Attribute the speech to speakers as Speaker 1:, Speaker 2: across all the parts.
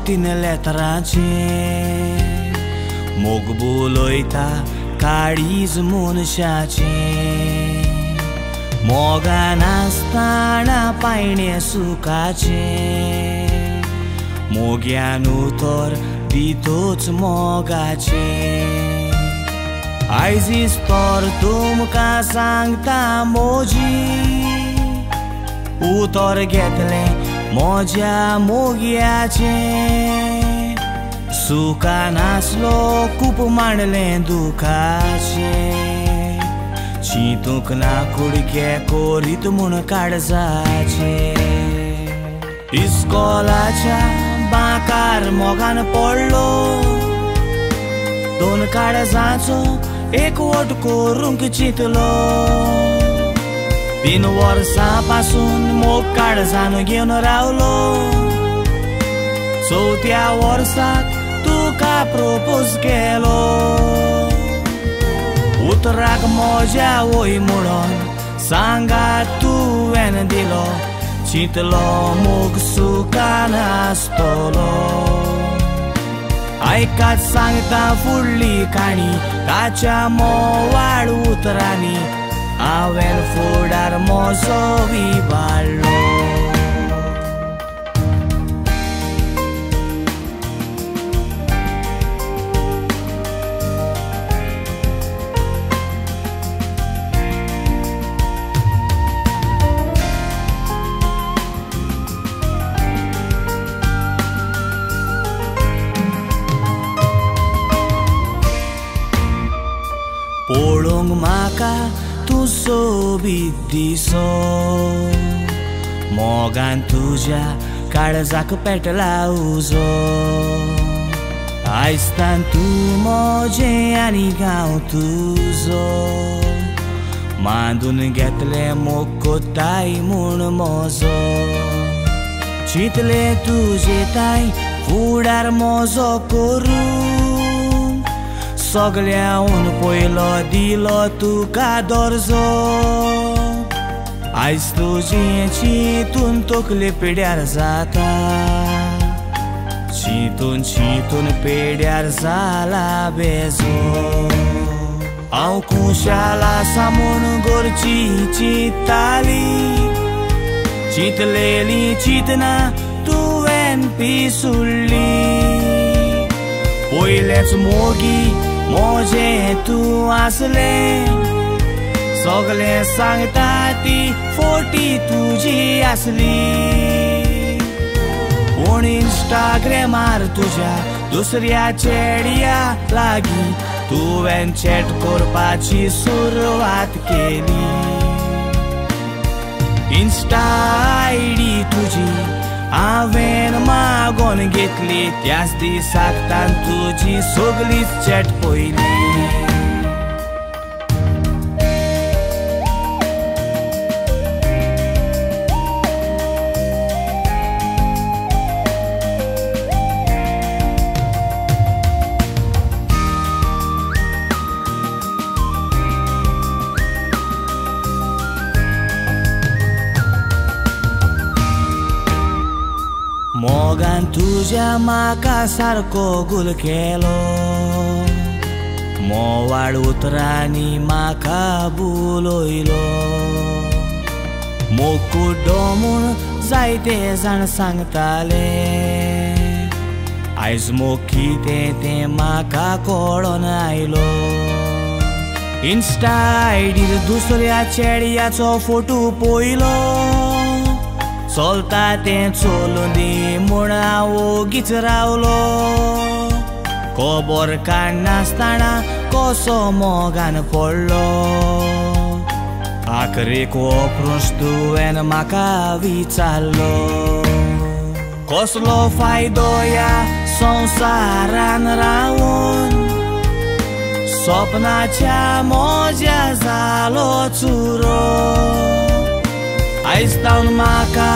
Speaker 1: तीन लेतरांचें मोग बोलयता काळीज मनशाचें मोगान आसतना पायणे सुखाचें मोग्यान उतर दितोच मोगाचें आयज इस्तर तुमकां सांगता मोजी उतर घेतलें मोज्या मोग्याचें सुखान आसलो खूब मांडलें दुखाचें चिंतूंक ना कुडके कोरीत म्हूण काळजाचें इस्कोलाच्या बांकार मोगान पडलो दोन काळजाचो एकवट करूंक चिंतलो 3 वर्सां पासून मोग काळजान घेवन रावलो चौथ्या वर्साक तुका प्रपोज केलो उतराक मोज्या वय म्हणून सांगात तुवें दिलो चिंतलो मोग सुखान आसतलो आयकात सांगता फुडली काणी ताच्या मोवाळ उतरांनी हांवें फुडार मोजो विबाडलो पळोवंक म्हाका तूं सोबीत दिसो मोगान तुज्या काळजाक पेटला उजो आयजतान तूं मोजें आनी हांव तुजो मांडून घेतलें मोग कोत्ताय म्हूण मोजो चिंतलें तुजे ताय फुडार मोजो करूं सगळ्याहून पयलो दिलो तुका दर्जो आयज तुजें चिंतून तकले पिड्यार जाता चिंतून चिंतून पिड्यार जाला बेजो हांव खुशाल आसा म्हूण घरची चिंत्ताली चिंतलेली चिंतना तुवें पिसुल्ली पयलेच मोगी मोजें तूं आसलें सगळें सांगता ती फोटी तुजी आसली पूण इंस्टाग्रामार तुज्या दुसऱ्या चेड्या लागीं तुवें चॅट करपाची सुरवात केली इंस्टा आयडी तुजी हांवें मागोन घेतली त्याच दिसाक तान तुजी सगळीच चॅट पयली मोगान तुज्या म्हाका सारको गुल केलो मोवाळ उतरांनी म्हाका बुलयलो मोग कुड्डो म्हूण जायते जाण सांगताले आयज मोग कितें तें म्हाका कळोन आयलो इंस्टा आयडीर दुसऱ्या चेड्याचो फोटो पयलो चलता तें चलून दी म्हूण हांव ओगीच रावलो खबर काडनासतना कसो मोगान पडलो आखरेक हो प्रश्न तुवें म्हाका विचारलो कसलो फायदो ह्या संवसारान रावून सपनाच्या मोज्या जालो चुरो आयज तावन म्हाका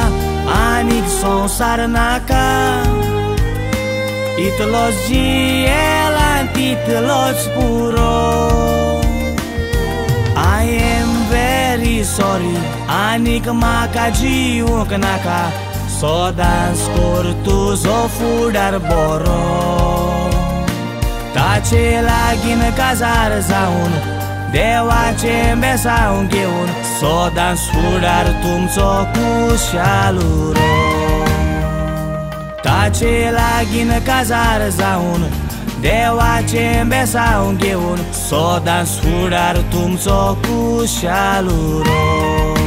Speaker 1: आनीक संवसार नाका इतलोच जियेला तितलोच पुरो आय एम वेरी सॉरी आनीक म्हाका जिवूंक नाका सदांच करतुजो फुडार बरो ताचे लागीं काजार जावन देवाचें बेसांव घेवन सदांच फुडार तुमचो खुशाल उरो ताचे लागीं काजार जावन देवाचें बेसांव घेवन सदांच फुडार तुमचो खुशाल उरो